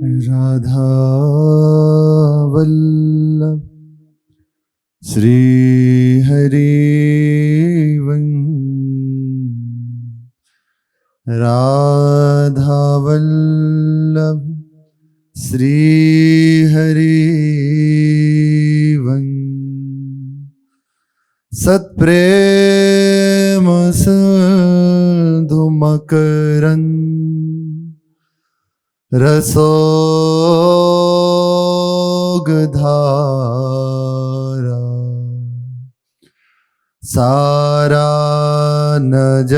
राधा वल्लभ श्री हरि राधा वल्लभ श्री हरि सत्प्रेम सिंधु मकरंद रसोगधारा सारा नज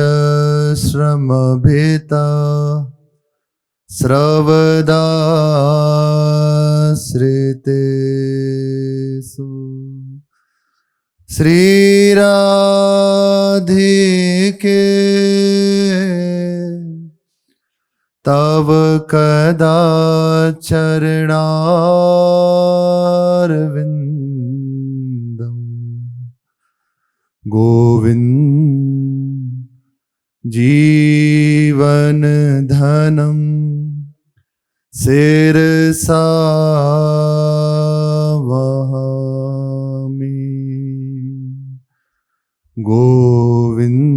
श्रम भेता श्रवदाश्रितेषु श्री राधिके तव कदा चरणारविंदम गोविंद जीवन धनम शिरसा वहामि गोविंद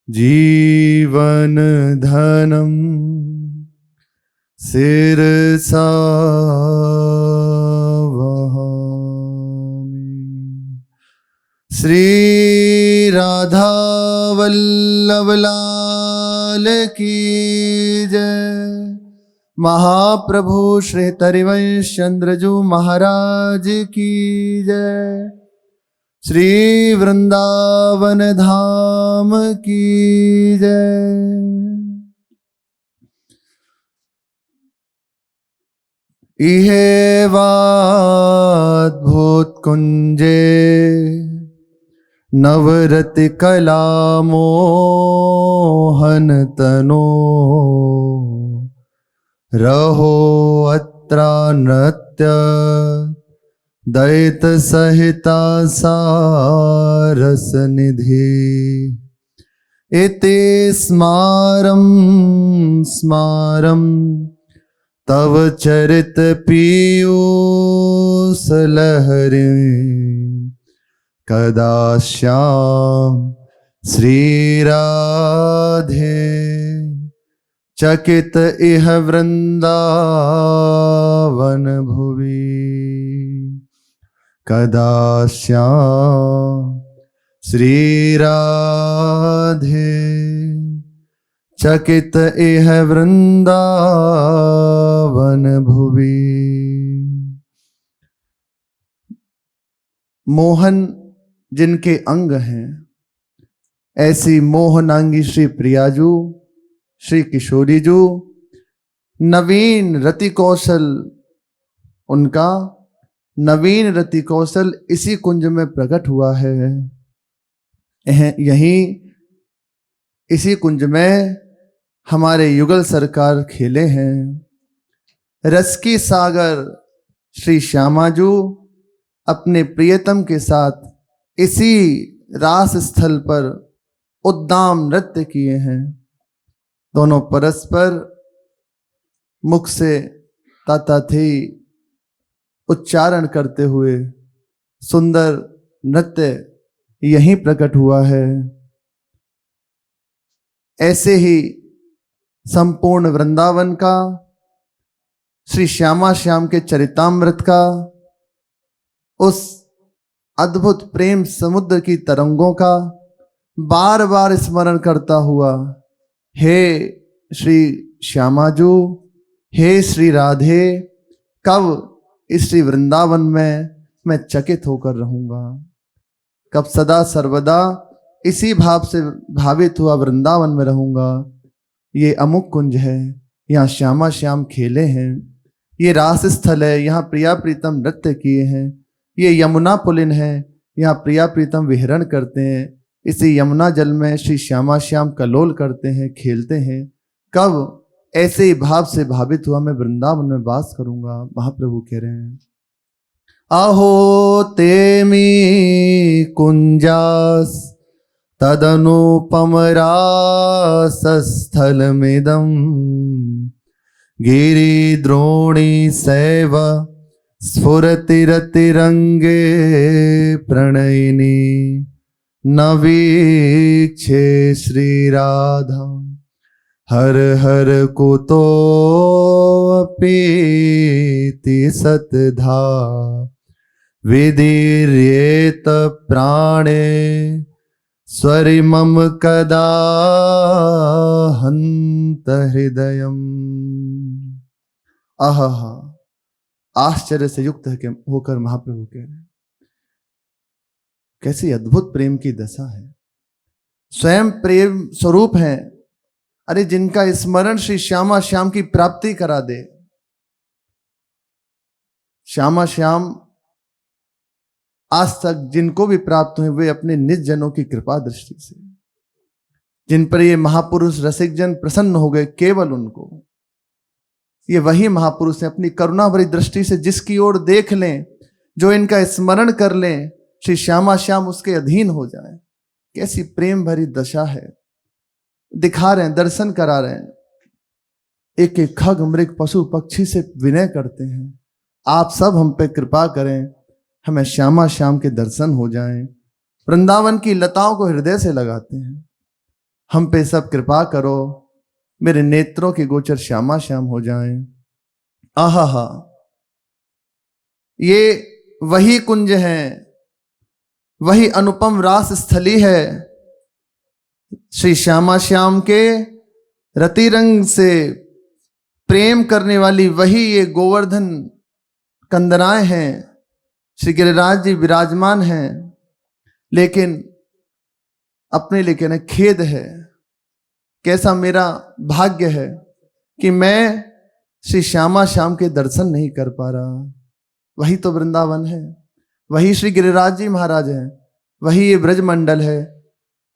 जीवन धनम शिरसा वहामि। श्री राधा वल्लभ लाल की जय। महाप्रभु श्री हरिवंश चंद्रजू महाराज की जय। श्री वृंदावन धाम की जय। इहे वाद्भूत कुंजे नवरति कला मोहन तनो रहो अत्रा नृत्य दैत सहिता सारस निधि इति स्मारम स्मारम तव चरित पीयूष लहरी कदा श्याम श्री राधे चकित इह वृंदावन भुवि कदा श्याम श्री राधे चकित इह वृंदावन भुवि। मोहन जिनके अंग हैं, ऐसी मोहनांगी श्री प्रियाजू, श्री किशोरीजू, नवीन रति कौशल उनका नवीन रति कौशल इसी कुंज में प्रकट हुआ है। यहीं इसी कुंज में हमारे युगल सरकार खेले हैं। रस की सागर श्री श्यामाजू अपने प्रियतम के साथ इसी रास स्थल पर उद्दाम नृत्य किए हैं। दोनों परस्पर मुख से ताता थी उच्चारण करते हुए सुंदर नृत्य यहीं प्रकट हुआ है। ऐसे ही संपूर्ण वृंदावन का, श्री श्यामा श्याम के चरितामृत का, उस अद्भुत प्रेम समुद्र की तरंगों का बार बार स्मरण करता हुआ, हे श्री श्यामाजू, हे श्री राधे, कब इस श्री वृंदावन में मैं चकित होकर रहूंगा, कब सदा सर्वदा इसी भाव से भावित हुआ वृंदावन में रहूंगा। ये अमुक कुंज है, यहाँ श्यामा श्याम खेले हैं, ये रास स्थल है, यहाँ प्रिया प्रीतम नृत्य किए हैं, ये यमुना पुलिन है, यहाँ प्रिया प्रीतम विहरण करते हैं, इसी यमुना जल में श्री श्यामा श्याम कलोल करते हैं, खेलते हैं। कब ऐसे ही भाव से भावित हुआ मैं वृंदावन में वास करूंगा। महाप्रभु कह रहे हैं, अहो तेमी कुंजास तदनुपम रासस्थलमिदं गिरिद्रोणी सैव स्फुरतिरतिरंगे प्रणयिनी न वीक्षे श्रीराधा हर हर कुतोऽपीति सतधा विदीर्येत प्राणे स्वरि मम कदा हन्त हृदयम्। आहा, आश्चर्य से युक्त होकर महाप्रभु कह रहे हैं, कैसी अद्भुत प्रेम की दशा है। स्वयं प्रेम स्वरूप है। अरे जिनका स्मरण श्री श्यामा श्याम की प्राप्ति करा दे। श्यामा श्याम आज तक जिनको भी प्राप्त हुए वे अपने निज जनों की कृपा दृष्टि से, जिन पर ये महापुरुष रसिक जन प्रसन्न हो गए, केवल उनको ये वही महापुरुष है। अपनी करुणा भरी दृष्टि से जिसकी ओर देख लें, जो इनका स्मरण कर लें, श्री श्यामा श्याम उसके अधीन हो जाए। कैसी प्रेम भरी दशा है। दिखा रहे हैं, दर्शन करा रहे हैं। एक एक खग मृग पशु पक्षी से विनय करते हैं, आप सब हम पे कृपा करें, हमें श्यामा श्याम के दर्शन हो जाएं। वृंदावन की लताओं को हृदय से लगाते हैं, हम पे सब कृपा करो, मेरे नेत्रों के गोचर श्यामा श्याम हो जाएं। आहा, ये वही कुंज है, वही अनुपम रास स्थली है। श्री श्यामा श्याम के रति रंग से प्रेम करने वाली वही ये गोवर्धन कंदराएं हैं। श्री गिरिराज जी विराजमान हैं, लेकिन अपने लिए कहना खेद है, कैसा मेरा भाग्य है कि मैं श्री श्यामा श्याम के दर्शन नहीं कर पा रहा। वही तो वृंदावन है, वही श्री गिरिराज जी महाराज हैं, वही ये ब्रजमंडल है।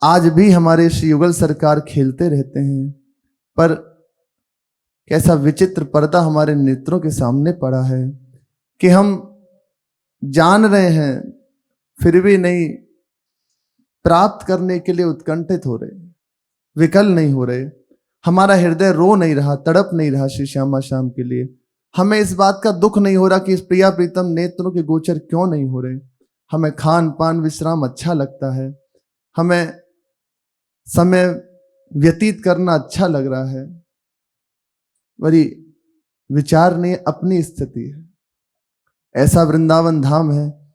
आज भी हमारे श्री युगल सरकार खेलते रहते हैं, पर कैसा विचित्र पर्दा हमारे नेत्रों के सामने पड़ा है कि हम जान रहे हैं फिर भी नहीं प्राप्त करने के लिए उत्कंठित हो रहे, विकल नहीं हो रहे। हमारा हृदय रो नहीं रहा, तड़प नहीं रहा श्री श्यामा श्याम के लिए। हमें इस बात का दुख नहीं हो रहा कि इस प्रिया प्रीतम नेत्रों के गोचर क्यों नहीं हो रहे। हमें खान पान विश्राम अच्छा लगता है, हमें समय व्यतीत करना अच्छा लग रहा है, बड़ी विचार नहीं, अपनी स्थिति है। ऐसा वृंदावन धाम है,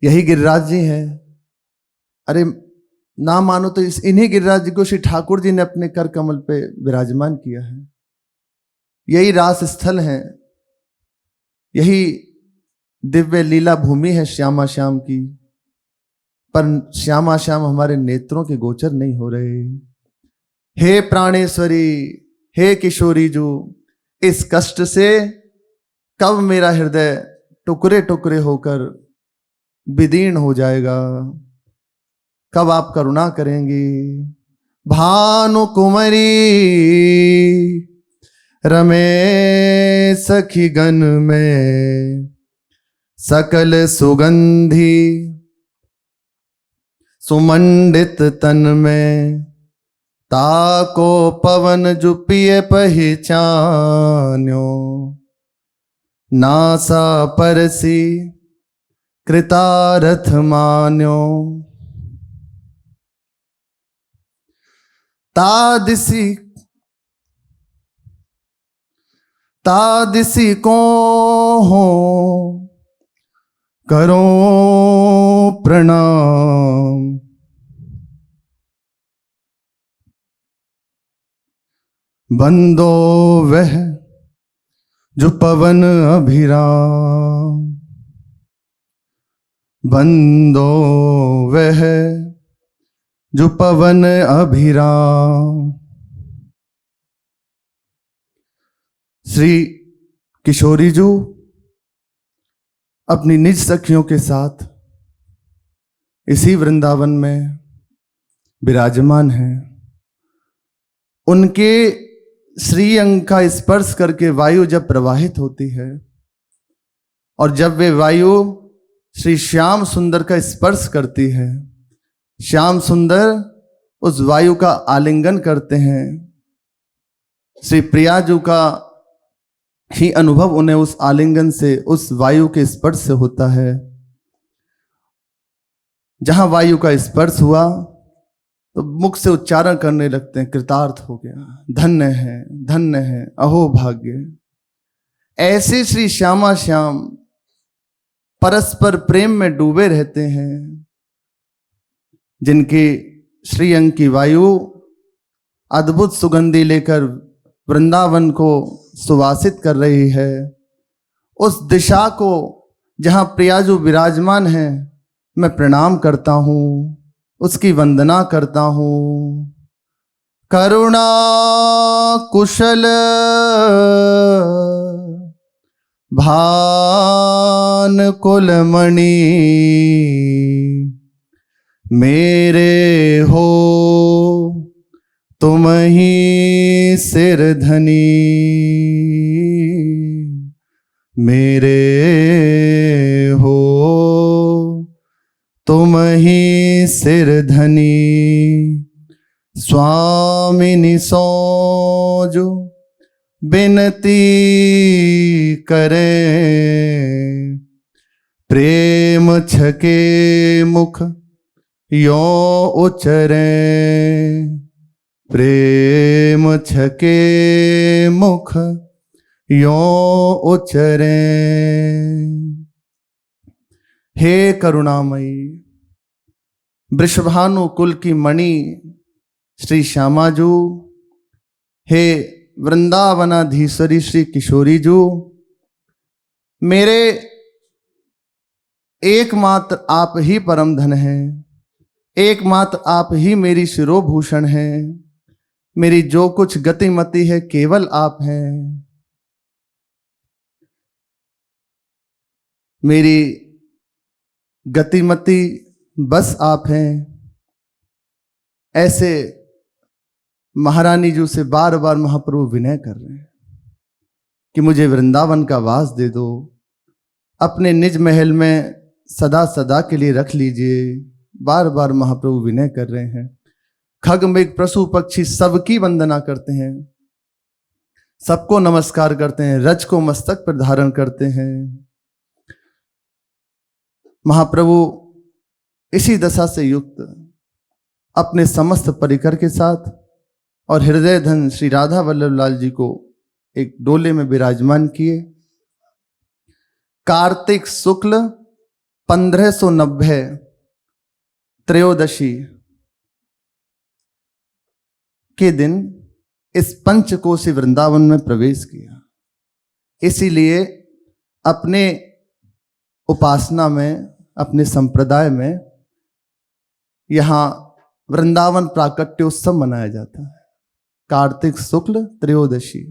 यही गिरिराज जी हैं। अरे ना मानो तो इन्हीं गिरिराज जी को श्री ठाकुर जी ने अपने कर कमल पे विराजमान किया है। यही रास स्थल है, यही दिव्य लीला भूमि है श्यामा श्याम की, पर श्यामा श्याम हमारे नेत्रों के गोचर नहीं हो रहे। हे प्राणेश्वरी, हे किशोरी जो, इस कष्ट से कब मेरा हृदय टुकड़े टुकड़े होकर विदीर्ण हो जाएगा, कब आप करुणा करेंगी। भानु कुमारी रमे सखी गण में सकल सुगंधी सुमंडित तन में ताको पवन जुपिए पहचान्यो नासा परसी कृतारथ मान्यो तादिसी को हो करो प्रणाम। बंदो वह जो पवन अभिराम, बंदो वह जो पवन अभिराम। श्री किशोरी जी अपनी निज सखियों के साथ इसी वृंदावन में विराजमान हैं। उनके श्री अंग का स्पर्श करके वायु जब प्रवाहित होती है और जब वे वायु श्री श्याम सुंदर का स्पर्श करती है, श्याम सुंदर उस वायु का आलिंगन करते हैं, श्री प्रियाजू का ही अनुभव उन्हें उस आलिंगन से, उस वायु के स्पर्श से होता है। जहां वायु का स्पर्श हुआ तो मुख से उच्चारण करने लगते हैं, कृतार्थ हो गया, धन्य है, अहो भाग्य। ऐसे श्री श्यामा श्याम परस्पर प्रेम में डूबे रहते हैं, जिनकी श्रीअंग की वायु अद्भुत सुगंधी लेकर वृंदावन को सुवासित कर रही है। उस दिशा को जहां प्रियाजू विराजमान है, मैं प्रणाम करता हूं, उसकी वंदना करता हूं। करुणा कुशल भान कुलमणि मेरे हो तुम ही सिरधनी, मेरे हो तुम ही सिरधनी। स्वामिनी सोजो बिनती करें, प्रेम छके मुख यो उचरे, प्रेम छके मुख यो उचरे। हे करुणामयी वृषभानु कुल की मणि श्री श्यामाजू, हे वृंदावनाधीश्वरी श्री किशोरी जू, मेरे एकमात्र आप ही परम धन हैं, एकमात्र आप ही मेरी शिरोभूषण हैं। मेरी जो कुछ गतिमति है केवल आप हैं। मेरी गतिमति बस आप हैं। ऐसे महारानी जी से बार बार महाप्रभु विनय कर रहे हैं कि मुझे वृंदावन का वास दे दो, अपने निज महल में सदा सदा के लिए रख लीजिए। बार बार महाप्रभु विनय कर रहे हैं। खग मृग पशु पक्षी सबकी वंदना करते हैं, सबको नमस्कार करते हैं, रज को मस्तक पर धारण करते हैं। महाप्रभु इसी दशा से युक्त अपने समस्त परिकर के साथ और हृदय धन श्री राधा वल्लभ लाल जी को एक डोले में विराजमान किए। कार्तिक शुक्ल 1590 त्रयोदशी के दिन इस पंचकोशी वृंदावन में प्रवेश किया। इसीलिए अपने उपासना में, अपने संप्रदाय में यहां वृंदावन प्राकट्य उत्सव मनाया जाता है। कार्तिक शुक्ल त्रयोदशी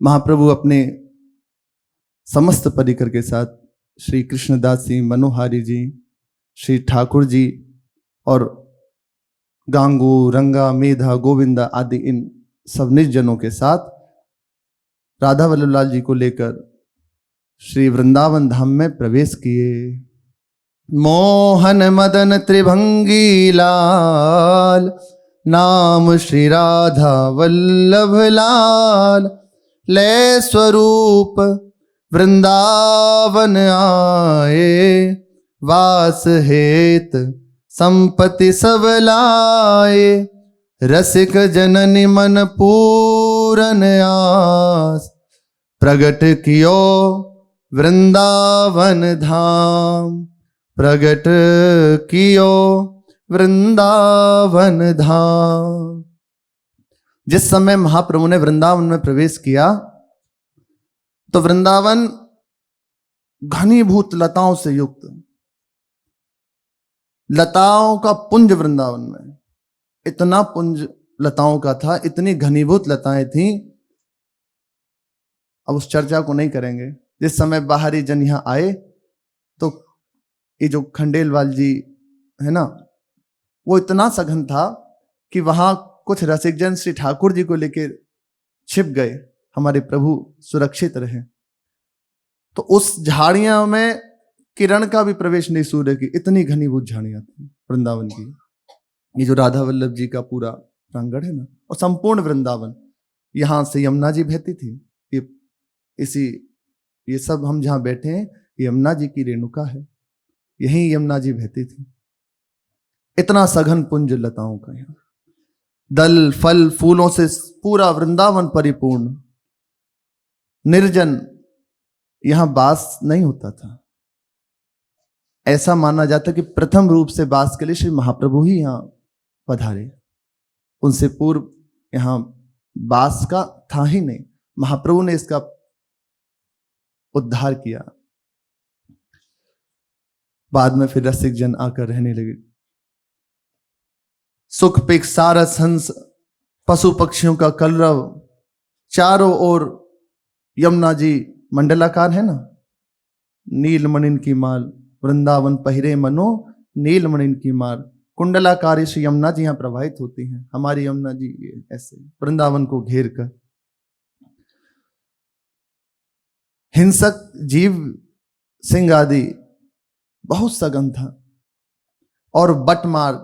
महाप्रभु अपने समस्त परिकर के साथ श्री कृष्णदास जी, मनोहारी जी, श्री ठाकुर जी और गांगू, रंगा, मेधा, गोविंदा आदि इन सब निज जनों के साथ राधा वल्लभ लाल जी को लेकर श्री वृंदावन धाम में प्रवेश किए। मोहन मदन त्रिभंगी लाल, नाम श्री राधा वल्लभ लाल। लय स्वरूप वृंदावन आए, वास हेत संपत्ति सब लाए। रसिक जननी मन पूरन आस, प्रगट कियो वृंदावन धाम, प्रगट कियो वृंदावन धाम। जिस समय महाप्रभु ने वृंदावन में प्रवेश किया तो वृंदावन घनीभूत लताओं से युक्त, लताओं का पुंज वृंदावन में, इतना पुंज लताओं का था, इतनी घनीभूत लताएं थीं। अब उस चर्चा को नहीं करेंगे। जिस समय बाहरी जन यहां आए तो ये जो खंडेलवाल जी है ना, वो इतना सघन था कि वहां कुछ रसिक जन श्री ठाकुर जी को लेकर छिप गए, हमारे प्रभु सुरक्षित रहे। तो उस झाड़ियां में किरण का भी प्रवेश नहीं सूर्य की, इतनी घनीभूत झाड़ियां थी वृंदावन की। ये जो राधा वल्लभ जी का पूरा प्रांगण है ना, और संपूर्ण वृंदावन यहां से यमुना जी बहती थी। ये सब हम जहां बैठे हैं, ये यमुना जी की रेणुका है, यहीं यमुना जी बहती थी। इतना सघन पुंज लताओं का, यहाँ दल फल फूलों से पूरा वृंदावन परिपूर्ण, निर्जन, यहां बास नहीं होता था। ऐसा माना जाता कि प्रथम रूप से बास के लिए श्री महाप्रभु ही यहां पधारे। उनसे पूर्व यहां बास का था ही नहीं, महाप्रभु ने इसका उद्धार किया। बाद में फिर रसिक जन आकर रहने लगे। सुख पिक सारस हंस पशु पक्षियों का कलरव, चारों ओर यमुना जी मंडलाकार है ना, नीलमणिन की माल, वृंदावन पहिरे मनो नीलमणिन की माल। कुंडलाकारी श्री यमुना जी यहां प्रवाहित होती हैं। हमारी यमुना जी ऐसे वृंदावन को घेर कर। हिंसक जीव सिंह आदि बहुत सघन था, और बटमार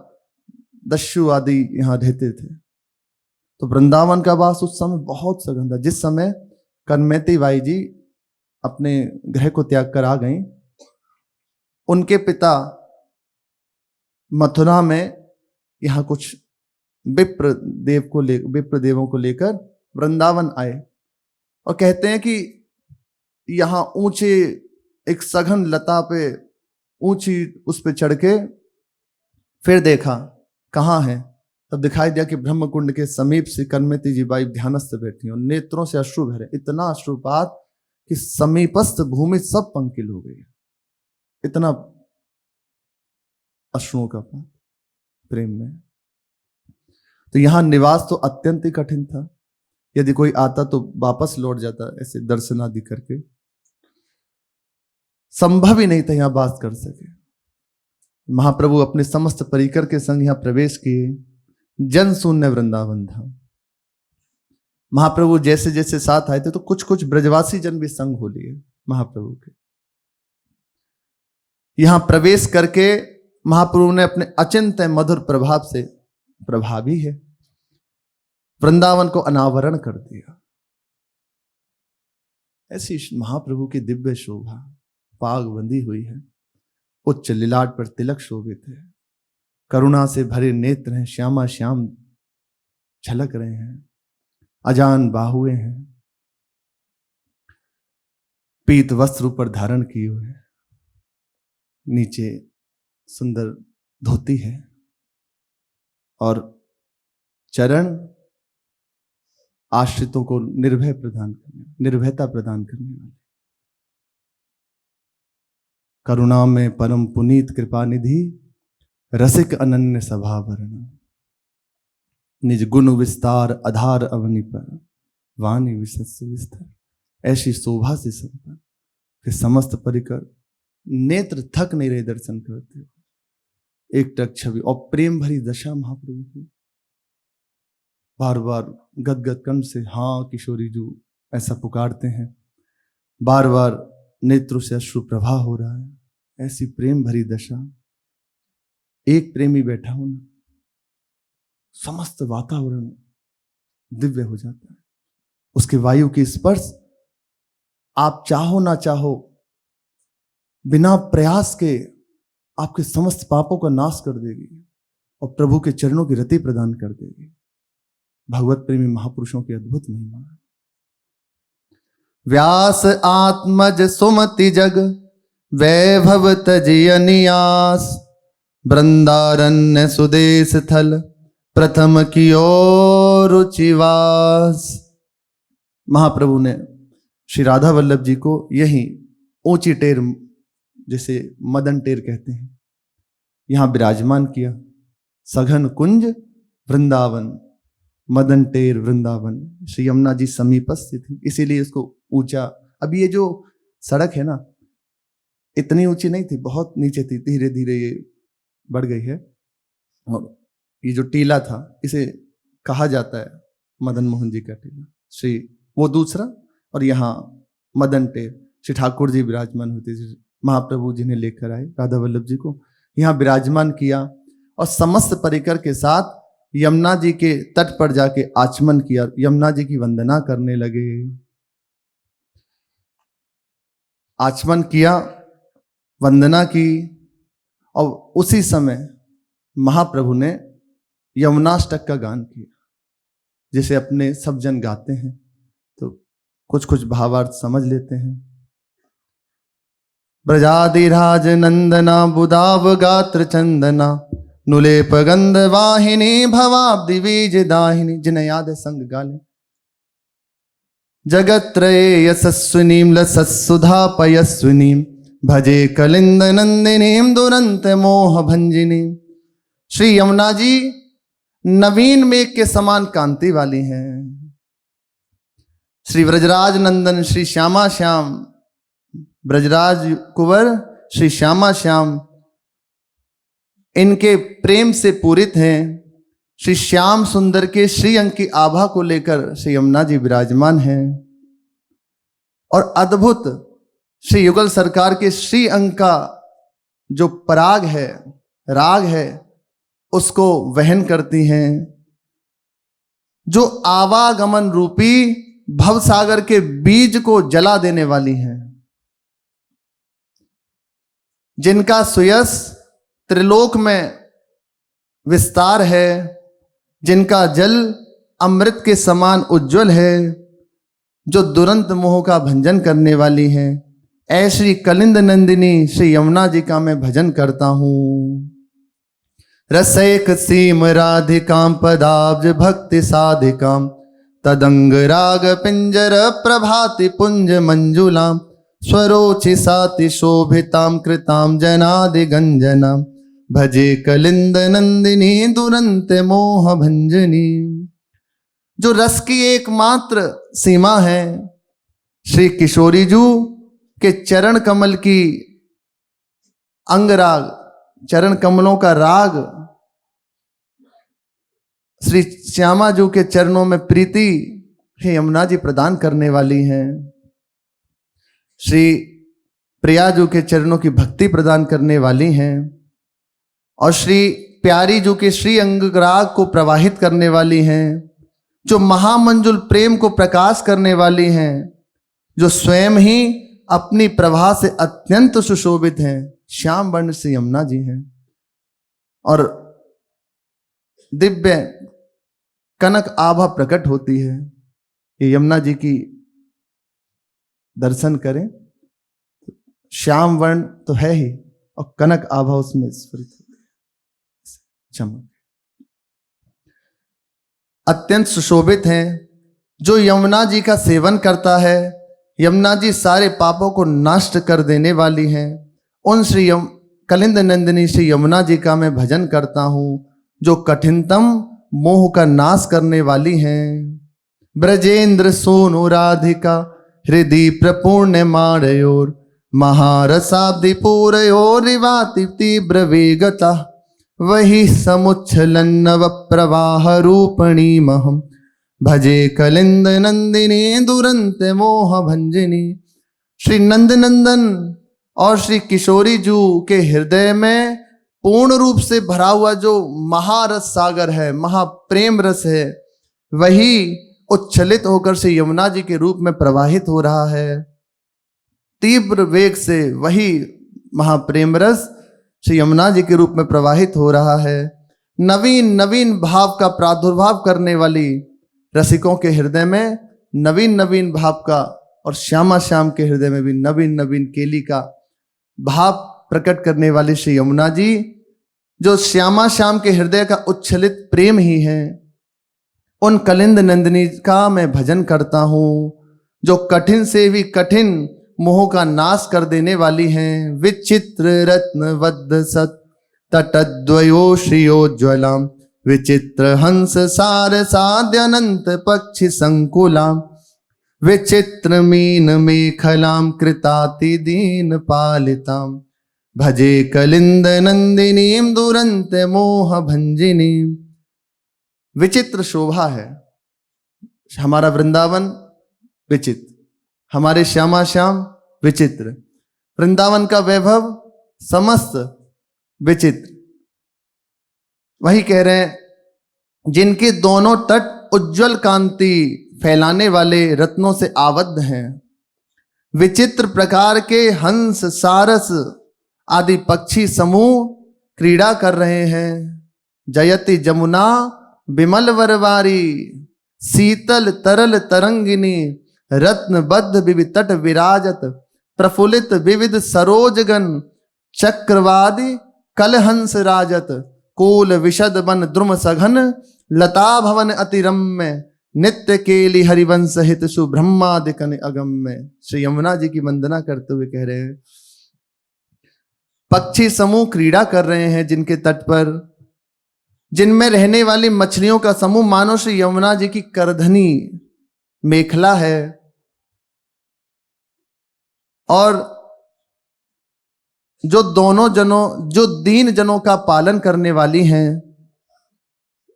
दस्यु आदि यहां रहते थे। तो वृंदावन का वास उस समय बहुत सघन था। जिस समय कनमेती बाई जी अपने गृह को त्याग कर आ गई, उनके पिता मथुरा में यहां कुछ विप्र देवों को लेकर वृंदावन आए, और कहते हैं कि यहां ऊंचे एक सघन लता पे ऊंची उस पे चढ़ के फिर देखा कहां है, तब दिखाई दिया कि ब्रह्मकुंड के समीप से कनमेती जी बाई ध्यानस्थ बैठी और नेत्रों से अश्रु भरे, इतना अश्रुपात कि समीपस्थ भूमि सब पंकिल हो गई। इतना अश्रुओं का पात प्रेम में। तो यहां निवास तो अत्यंत ही कठिन था। यदि कोई आता तो वापस लौट जाता, ऐसे दर्शन आदि करके। संभव ही नहीं था यहां वास कर सके। महाप्रभु अपने समस्त परिकर के संग यहां प्रवेश किए। जन शून्य वृंदावन था। महाप्रभु जैसे जैसे साथ आए थे, तो कुछ कुछ ब्रजवासी जन भी संग हो लिए महाप्रभु के। यहां प्रवेश करके महाप्रभु ने अपने अचिंत्य मधुर प्रभाव से, प्रभावी है, वृंदावन को अनावरण कर दिया। ऐसी महाप्रभु की दिव्य शोभा पाग बंधी हुई है। उच्च लिलाट पर तिलक शोभित है, करुणा से भरे नेत्र हैं, श्यामा श्याम झलक रहे हैं, अजान बाहुए हैं, पीत वस्त्र ऊपर धारण किए हुए हैं, नीचे सुंदर धोती है, और चरण आश्रितों को निर्भयता प्रदान करने वाले। करुणा में परम पुनीत कृपा निधि, रसिक अनन्य सभावरण, निज गुण विस्तार आधार अवनि पर, वाणी विशस्व विस्तार। ऐसी शोभा से संपन्न कि समस्त परिकर नेत्र थक नहीं रहे दर्शन करते। एक टक छवि और प्रेम भरी दशा महाप्रभु की। बार बार गदगद कंठ से हाँ किशोरी जो ऐसा पुकारते हैं, बार बार नेत्रों से अश्रु प्रवाह हो रहा है। ऐसी प्रेम भरी दशा। एक प्रेमी बैठा हो ना, समस्त वातावरण दिव्य हो जाता है। उसके वायु की स्पर्श आप चाहो ना चाहो, बिना प्रयास के आपके समस्त पापों का नाश कर देगी और प्रभु के चरणों की रति प्रदान कर देगी। भगवत प्रेमी महापुरुषों की अद्भुत महिमा है। व्यास आत्मज सुमति जग, वैभव तजियनियास, वृंदारण्य सुदेश थल, प्रथम कियो रुचिवास। महाप्रभु ने श्री राधा वल्लभ जी को यही ऊंची टेर, जिसे मदन टेर कहते हैं, यहां विराजमान किया। सघन कुंज वृंदावन, मदन टेर वृंदावन, श्री यमुना जी समीपस्थ थी, इसीलिए इसको ऊंचा। अब ये जो सड़क है ना, इतनी ऊंची नहीं थी, बहुत नीचे थी, धीरे धीरे ये बढ़ गई है। और ये जो टीला था, इसे कहा जाता है मदन मोहन जी का टीला। श्री वो दूसरा, और यहाँ मदन टेर श्री ठाकुर जी विराजमान होते थे। महाप्रभु जिन्हें लेकर आए राधा वल्लभ जी को, यहाँ विराजमान किया और समस्त परिकर के साथ यमुना जी के तट पर जाके आचमन किया, यमुना जी की वंदना करने लगे। आचमन किया, वंदना की, और उसी समय महाप्रभु ने यमुनाष्टक का गान किया, जिसे अपने सब जन गाते हैं, तो कुछ कुछ भावार्थ समझ लेते हैं। ब्रजादिराज नंदना बुदाव गात्र चंदना नुलेप गंध वाहिनी भवाब्दि बीज दाहिनी। जिन्हें याद है संग गाले। जगत्रये यशस्विनीं लसत्सुधा पयस्विनीं भजे कलिंद नंदिनीं दुरंत मोह भंजिनी। श्री यमुना जी नवीन मेघ के समान कांति वाली हैं। श्री ब्रजराज नंदन श्री श्यामा श्याम, ब्रजराज कुंवर श्री श्यामा श्याम इनके प्रेम से पूरित हैं। श्री श्याम सुंदर के श्री अंग की आभा को लेकर श्री यमुना जी विराजमान हैं, और अद्भुत श्री युगल सरकार के श्री अंग का जो पराग है, राग है, उसको वहन करती हैं, जो आवागमन रूपी भवसागर के बीज को जला देने वाली हैं, जिनका सुयस त्रिलोक में विस्तार है, जिनका जल अमृत के समान उज्जवल है, जो दुरंत मोह का भंजन करने वाली है। ऐसी कलिंद नंदिनी श्री यमुना जी का मैं भजन करता हूं। रसैक सीम राधिकां पदाब्ज भक्ति साधिकां तदंग राग पिंजर प्रभाति पुंज मंजुलां स्वरोचि साति शोभितां कृतां जनादि गंजना भजे कलिंद नंदिनी दुरंत मोह भंजनी। जो रस की एकमात्र सीमा है, श्री किशोरी जू के चरण कमल की अंगराग, चरण कमलों का राग श्री श्यामा जू के चरणों में प्रीति हे यमुना जी प्रदान करने वाली हैं। श्री प्रिया जू के चरणों की भक्ति प्रदान करने वाली हैं, और श्री प्यारी जू के श्री अंगराग को प्रवाहित करने वाली हैं, जो महामंजुल प्रेम को प्रकाश करने वाली हैं, जो स्वयं ही अपनी प्रभा से अत्यंत सुशोभित हैं। श्याम वर्ण से यमुना जी हैं, और दिव्य कनक आभा प्रकट होती है। ये यमुना जी की दर्शन करें, श्याम वर्ण तो है ही, और कनक आभा उसमें स्फुरित होती है, चमक, अत्यंत सुशोभित हैं। जो यमुना जी का सेवन करता है, यमुना जी सारे पापों को नष्ट कर देने वाली हैं। उन श्री कलिंद नंदिनी श्री यमुना जी का मैं भजन करता हूं, जो कठिनतम मोह का नाश करने वाली हैं। ब्रजेंद्र सोनु राधिका हृदय प्रपूर्ण मारयोर महारसाब्दि पूरयोर रिवाति तीव्र वेगता वही समुच्छलन नव प्रवाह रूपणी महम भजे कलिंद नंदिनी दुरंत मोह भंजनी। श्री नंद नंदन और श्री किशोरी जू के हृदय में पूर्ण रूप से भरा हुआ जो महारस सागर है, महाप्रेम रस है, वही उच्छलित होकर से यमुना जी के रूप में प्रवाहित हो रहा है। तीव्र वेग से वही महाप्रेम रस श्री यमुना जी के रूप में प्रवाहित हो रहा है। नवीन नवीन भाव का प्रादुर्भाव करने वाली रसिकों के हृदय में नवीन नवीन भाव का, और श्यामा श्याम के हृदय में भी नवीन नवीन केली का भाव प्रकट करने वाली श्री यमुना जी, जो श्यामा श्याम के हृदय का उच्छलित प्रेम ही है, उन कलिंद नंदिनी का मैं भजन करता हूं, जो कठिन से भी कठिन मोह का नाश कर देने वाली हैं। विचित्र रत्न वद्ध सत तटद्वयो श्रियोज्वलाम विचित्र हंस सार साध्यनंत पक्षी संकुलाम विचित्र मीन मेखलाम कृताति दीन पालिताम भजे कलिंद नंदिनीम दुरंत मोह भंजिनी। विचित्र शोभा है हमारा वृंदावन, विचित्र हमारे श्यामा श्याम विचित्र, वृंदावन का वैभव समस्त विचित्र। वही कह रहे हैं जिनके दोनों तट उज्जवल कांति फैलाने वाले रत्नों से आबद्ध हैं। विचित्र प्रकार के हंस, सारस आदि पक्षी समूह क्रीड़ा कर रहे हैं। जयति जमुना विमल वरवारी, शीतल तरल तरंगिनी, रत्नबद्ध विविध तट विराजत, प्रफुल्लित विविध सरोजगन, चक्रवादी कलहंस राजत, कोल विशद वन द्रुम सघन, लता भवन अति रम्य, नित्य केली हरिवंश हित सुब्रह्मादिकन अगम्य। श्री यमुना जी की वंदना करते हुए कह रहे हैं, पक्षी समूह क्रीड़ा कर रहे हैं जिनके तट पर, जिनमें रहने वाली मछलियों का समूह मानो श्री यमुना जी की करधनी मेखला है। और जो दीन जनों का पालन करने वाली हैं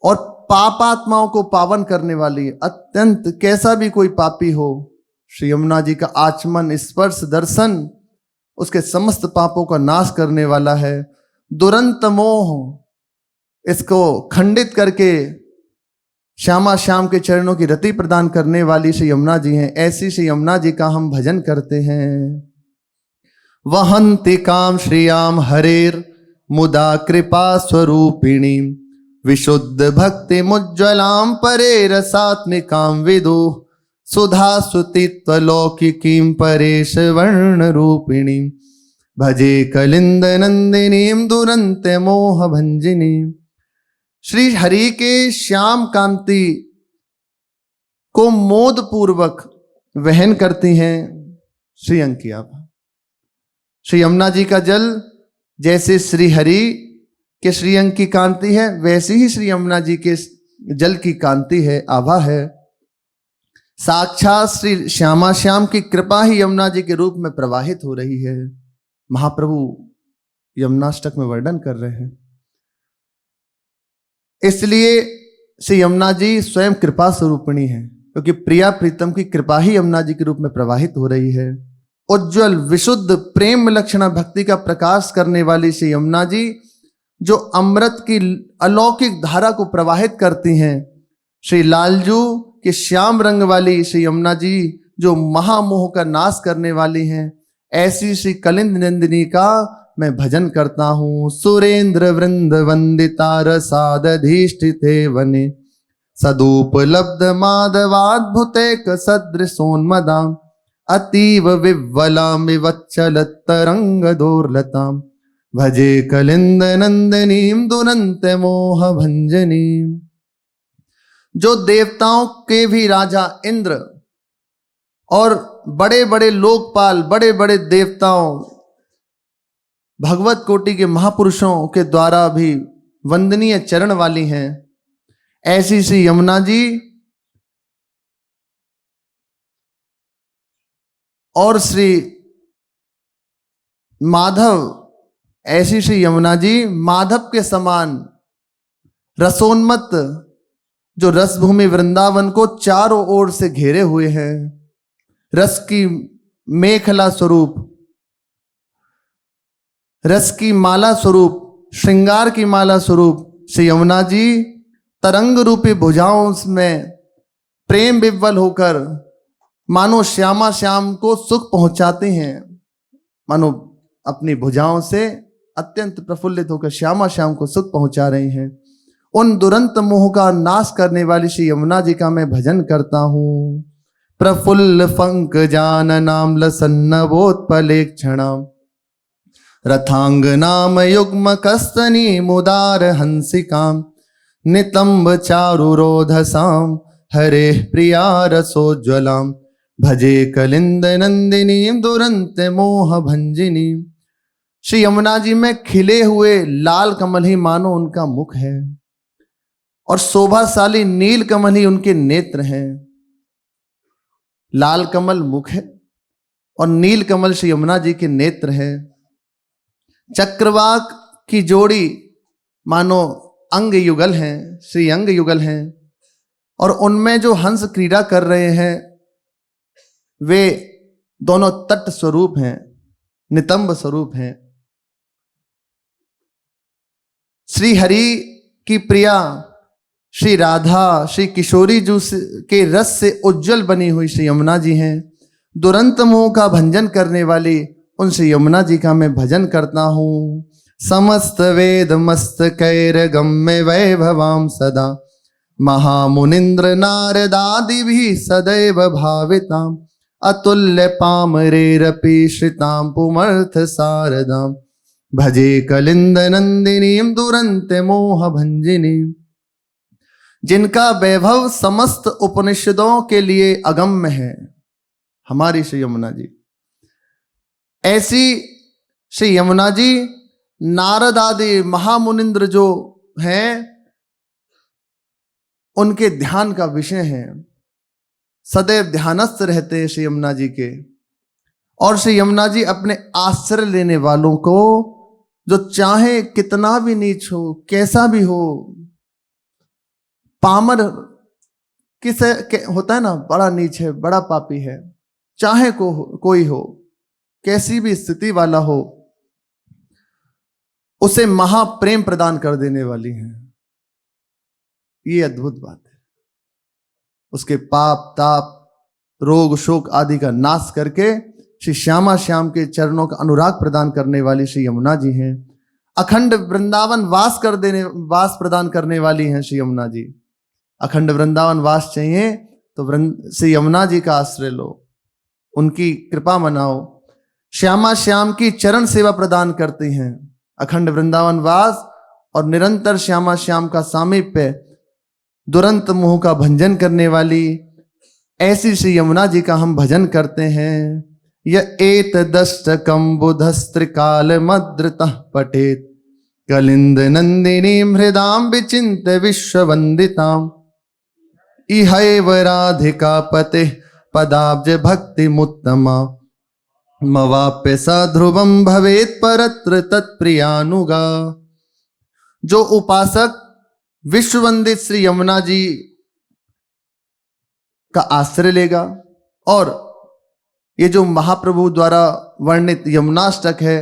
और पापात्माओं को पावन करने वाली, अत्यंत कैसा भी कोई पापी हो, श्री यमुना जी का आचमन, स्पर्श, दर्शन उसके समस्त पापों का नाश करने वाला है। दुरंत मोह इसको खंडित करके श्यामा श्याम के चरणों की रति प्रदान करने वाली श्री यमुना जी हैं। ऐसी श्री यमुना जी का हम भजन करते हैं। वहन्ति काम श्रियाम हरेर मुदा कृपा स्वरूपिणी, विशुद्ध भक्ति मुज्ज्वलाम परे रसात्मिकाम विदु, सुधा सुतित्व लौकिकीं परेश वर्ण रूपिणी, भजे कलिंद नंदिनीं दुरंत मोह भंजिनी। श्री हरि के श्याम कांति को मोद पूर्वक वहन करती हैं श्री अंकी आभा। श्री यमुना जी का जल जैसे श्री हरि के श्रीअंग की कांति है, वैसी ही श्री यमुना जी के जल की कांति है, आभा है। साक्षात श्री श्यामा श्याम की कृपा ही यमुना जी के रूप में प्रवाहित हो रही है। महाप्रभु यमुनाष्टक में वर्णन कर रहे हैं। इसलिए श्री यमुना जी स्वयं कृपा स्वरूपिणी है, क्योंकि प्रिया प्रीतम की कृपा ही यमुना जी के रूप में प्रवाहित हो रही है। उज्जवल विशुद्ध प्रेम लक्षणा भक्ति का प्रकाश करने वाली श्री यमुना जी जो अमृत की अलौकिक धारा को प्रवाहित करती हैं, श्री लालजू के श्याम रंग वाली श्री यमुना जी जो महामोह का नाश करने वाली हैं, ऐसी श्री कलिंद नंदिनी का मैं भजन करता हूं। सुरेंद्र वृंद वंदिता रसादधिष्ठिते वने, सदुपलब्ध माधवाद्भुतेक सदृशोन्मदाम, अतीव विह्वलाम विवच्चल तरंग दोर्लताम, भजे कलिंद नंदिनीम दुरंत मोह भंजनीम। जो देवताओं के भी राजा इंद्र और बड़े बड़े लोकपाल, बड़े बड़े देवताओं, भगवत कोटि के महापुरुषों के द्वारा भी वंदनीय चरण वाली हैं, ऐसी श्री यमुना जी और श्री माधव, ऐसी श्री यमुना जी माधव के समान रसोन्मत्त जो रसभूमि वृंदावन को चारों ओर से घेरे हुए हैं, रस की मेखला स्वरूप, रस की माला स्वरूप, श्रृंगार की माला स्वरूप श्री यमुना जी तरंग रूपी भुजाओं में प्रेम विह्वल होकर मानो श्यामा श्याम को सुख पहुंचाते हैं, मानो अपनी भुजाओं से अत्यंत प्रफुल्लित होकर श्यामा श्याम को सुख पहुंचा रहे हैं। उन दुरंत मोह का नाश करने वाली श्री यमुना जी का मैं भजन करता हूं। प्रफुल्ल फंक जान नाम लसन्नवोत्पले क्षणाम, रथांग नाम युग्म कस्तनी मुदार हंसिकाम, नितंब चारुरोधसाम हरे प्रिया रसोज्वलाम, भजे कलिंद नंदिनीम दुरंत मोह भंजिनी। श्री यमुना जी में खिले हुए लाल कमल ही मानो उनका मुख है और शोभाशाली नील कमल ही उनके नेत्र हैं। लाल कमल मुख है और नील कमल श्री यमुना जी के नेत्र है। चक्रवाक की जोड़ी मानो अंग युगल हैं, श्री अंग युगल हैं, और उनमें जो हंस क्रीड़ा कर रहे हैं वे दोनों तट स्वरूप हैं, नितंब स्वरूप हैं। श्री हरि की प्रिया श्री राधा, श्री किशोरी जू के रस से उज्जवल बनी हुई श्री यमुना जी हैं। दुरंत मोह का भंजन करने वाली उन श्री यमुना जी का मैं भजन करता हूँ। समस्त वेद मस्तकैर गम्य वैभवाम सदा, महामुनिंद्र नारदादि भी सदैव भाविताम, अतुल्य पामरेरपि श्रिताम पुमर्थ सारदाम, भजे कलिंद नंदिनीम दुरंत मोह भंजिनीम। जिनका वैभव समस्त उपनिषदों के लिए अगम्य है, हमारी श्री यमुना जी। ऐसी श्री यमुना जी नारद आदि महामुनिंद्र जो हैं उनके ध्यान का विषय है, सदैव ध्यानस्थ रहते हैं श्री यमुना जी के। और श्री यमुना जी अपने आश्रय लेने वालों को, जो चाहे कितना भी नीच हो, कैसा भी हो, पामर किसे होता है ना, बड़ा नीच है, बड़ा पापी है, चाहे कोई हो, कैसी भी स्थिति वाला हो, उसे महाप्रेम प्रदान कर देने वाली हैं। ये अद्भुत बात है। उसके पाप ताप रोग शोक आदि का नाश करके श्री श्यामा श्याम के चरणों का अनुराग प्रदान करने वाली श्री यमुना जी हैं। अखंड वृंदावन वास प्रदान करने वाली हैं श्री यमुना जी। अखंड वृंदावन वास चाहिए तो श्री यमुना जी का आश्रय लो, उनकी कृपा मनाओ। श्यामा श्याम की चरण सेवा प्रदान करती हैं। अखंड वृंदावन वास और निरंतर श्यामा श्याम का सामीप्य, दुरंत मोह का भंजन करने वाली ऐसी श्री यमुना जी का हम भजन करते हैं। य एतदष्टकं बुधस्त्रिकाल मद्रतः पठेत, कलिंद नंदिनी हृदाम विचिंत विश्ववंदिताम, इहैव राधिका पते पदाब्ज भक्ति मुत्तमा, मवाप्य स ध्रुवम भवेत परत्र तत्प्रियानुगा। जो उपासक विश्ववंदित श्री यमुना जी का आश्रय लेगा और ये जो महाप्रभु द्वारा वर्णित यमुनाष्टक है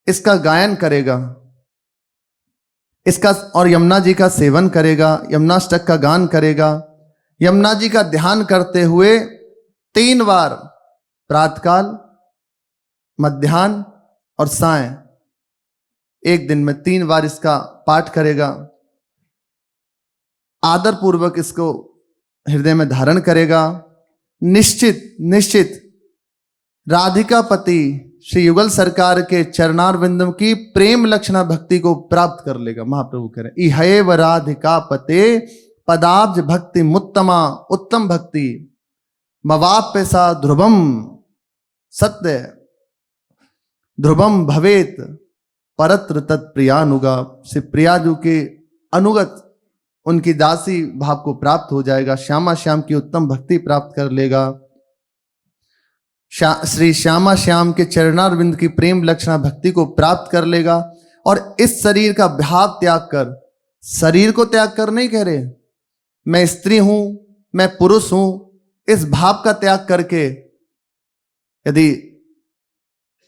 इसका गायन करेगा, इसका और यमुना जी का सेवन करेगा, यमुनाष्टक का गान करेगा, यमुना जी का ध्यान करते हुए 3 बार प्रातःकाल, मध्याह्न और सायं, एक दिन में 3 बार इसका पाठ करेगा, आदर पूर्वक इसको हृदय में धारण करेगा, निश्चित राधिका पति श्री युगल सरकार के चरणारविंदम की प्रेम लक्षणा भक्ति को प्राप्त कर लेगा। महाप्रभु कह रहे इहैव राधिका पते पदाब्ज भक्ति मुत्तमा, उत्तम भक्ति, मवाप्य सा ध्रुवम, सत्य ध्रुवम भवेत परत्र तत्प्रियानुगा। श्री प्रियाजू के अनुगत उनकी दासी भाव को प्राप्त हो जाएगा, श्यामा श्याम की उत्तम भक्ति प्राप्त कर लेगा, श्री श्यामा श्याम के चरणारविंद की प्रेम लक्षणा भक्ति को प्राप्त कर लेगा। और इस शरीर का भाव त्याग कर, शरीर को त्याग कर नहीं कह रहे, मैं स्त्री हूं, मैं पुरुष हूं, इस भाव का त्याग करके यदि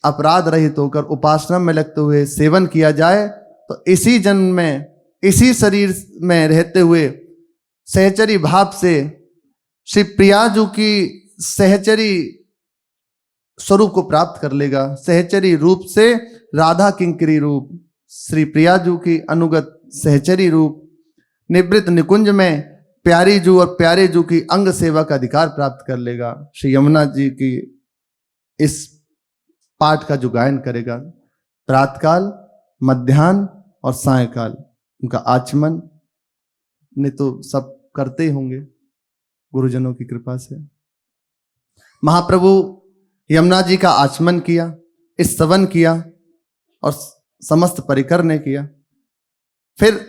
अपराध रहित होकर उपासना में लगते हुए सेवन किया जाए तो इसी जन्म में, इसी शरीर में रहते हुए सहचरी भाव से श्री प्रियाजू की सहचरी स्वरूप को प्राप्त कर लेगा। सहचरी रूप से राधा किंकरी रूप, श्री प्रियाजू की अनुगत सहचरी रूप, निवृत्त निकुंज में प्यारी जू और प्यारे जू की अंग सेवा का अधिकार प्राप्त कर लेगा। श्री यमुना जी की इस पाठ का जो गायन करेगा, प्रातःकाल, मध्याह्न और सायंकाल, उनका आचमन ने तो सब करते ही होंगे गुरुजनों की कृपा से। महाप्रभु यमुना जी का आचमन किया, स्तवन किया और समस्त परिकर ने किया, फिर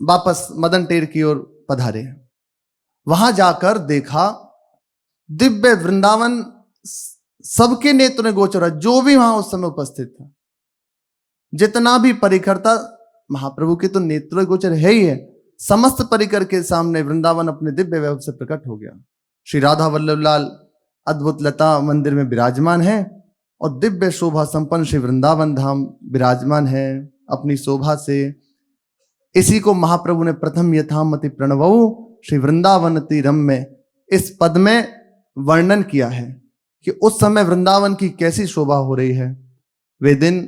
वापस मदन टेर की ओर पधारे। वहां जाकर देखा दिव्य वृंदावन सबके नेत्र में गोचर है, जो भी वहां उस समय उपस्थित था, जितना भी परिकर था, महाप्रभु के तो नेत्र गोचर है ही है। समस्त परिकर के सामने वृंदावन अपने दिव्य वैभव से प्रकट हो गया। श्री राधा वल्लभ लाल अद्भुत लता मंदिर में विराजमान है और दिव्य शोभा संपन्न श्री वृंदावन धाम विराजमान है। अपनी शोभा से इसी को महाप्रभु ने प्रथम यथामति प्रणवऊ श्री वृंदावन तीरम में इस पद में वर्णन किया है कि उस समय वृंदावन की कैसी शोभा हो रही है। वे दिन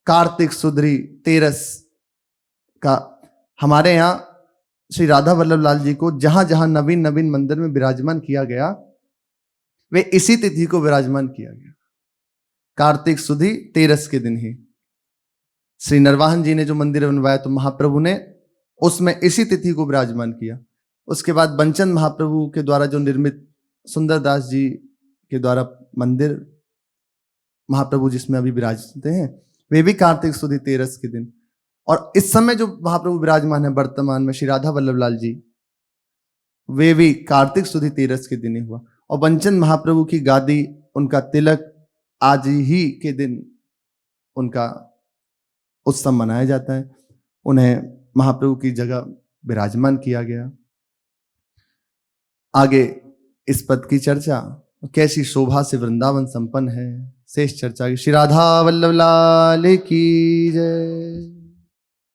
कार्तिक सुधरी तेरस का हमारे यहाँ श्री राधा वल्लभ लाल जी को जहां जहां नवीन नवीन मंदिर में विराजमान किया गया, वे इसी तिथि को विराजमान किया गया। कार्तिक सुधी तेरस के दिन ही श्री नरवाहन जी ने जो मंदिर बनवाया तो महाप्रभु ने उसमें इसी तिथि को विराजमान किया। उसके बाद बंचन महाप्रभु के द्वारा जो निर्मित सुंदरदास जी के द्वारा मंदिर महाप्रभु जिसमें अभी विराजते हैं, वे भी कार्तिक सुदी तेरस के दिन। और इस समय जो महाप्रभु विराजमान है वर्तमान में श्री राधा वल्लभ लाल जी, वे भी कार्तिक सुदी तेरस के दिन ही हुआ। और बंचन महाप्रभु की गादी, उनका तिलक आज ही के दिन उनका उत्सव मनाया जाता है। उन्हें महाप्रभु की जगह विराजमान किया गया। आगे इस पद की चर्चा, कैसी शोभा से वृंदावन संपन्न है, शेष चर्चा की। श्री राधा वल्लभ लाल की जय।